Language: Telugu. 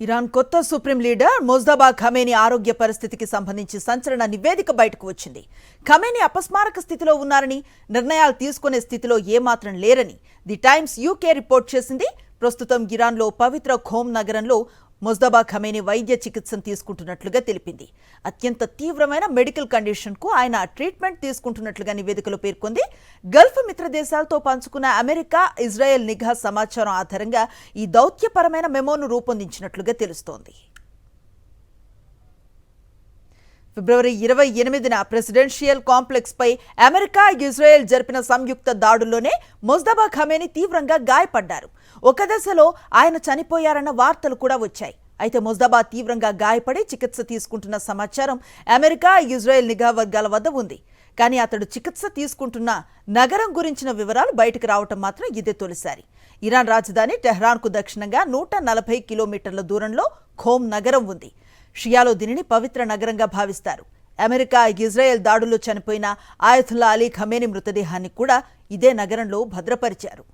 ఇరాన్ కొత్త సుప్రీం లీడర్ ముజ్తబా ఖమేనీ ఆరోగ్య పరిస్థితికి సంబంధించి సంచలన నివేదిక బయటకు వచ్చింది. ఖమేనీ అపస్మారక స్థితిలో ఉన్నారని, నిర్ణయాలు తీసుకునే స్థితిలో ఏమాత్రం లేరని ది టైమ్స్ యూకే రిపోర్ట్ చేసింది. ప్రస్తుతం ఇరాన్లో పవిత్ర ఖోమ్ నగరంలో ముజ్తబా ఖమేనీ వైద్య చికిత్సను తీసుకుంటున్నట్లుగా తెలిపింది. అత్యంత తీవ్రమైన మెడికల్ కండిషన్కు ఆయన ట్రీట్మెంట్ తీసుకుంటున్నట్లుగా నివేదికలో పేర్కొంది. గల్ఫ్ మిత్ర దేశాలతో పంచుకున్న అమెరికా, ఇజ్రాయెల్ నిఘా సమాచారం ఆధారంగా ఈ దౌత్యపరమైన మెమోను రూపొందించినట్లుగా తెలుస్తోంది. ఫిబ్రవరి 28న ప్రెసిడెన్షియల్ కాంప్లెక్స్ పై అమెరికా, ఇజ్రాయెల్ జరిపిన సంయుక్త దాడుల్లోనే ముజ్తబా ఖమేనీ తీవ్రంగా గాయపడ్డారు. ఒక దశలో ఆయన చనిపోయారన్న వార్తలు కూడా వచ్చాయి. అయితే ముజ్తబా తీవ్రంగా గాయపడి చికిత్స తీసుకుంటున్న సమాచారం అమెరికా, ఇజ్రాయెల్ నిఘా వర్గాల వద్ద ఉంది. కానీ అతడు చికిత్స తీసుకుంటున్న నగరం గురించిన వివరాలు బయటకు రావటం మాత్రం ఇదే తొలిసారి. ఇరాన్ రాజధాని టెహ్రాన్కు దక్షిణంగా 140 కిలోమీటర్ల దూరంలో ఖోమ్ నగరం ఉంది. షియాలో దీనిని పవిత్ర నగరంగా భావిస్తారు. అమెరికా, ఇజ్రాయెల్ దాడుల్లో చనిపోయిన ఆయతుల్లా అలీ ఖమేనీ మృతదేహాన్ని కూడా ఇదే నగరంలో భద్రపరిచారు.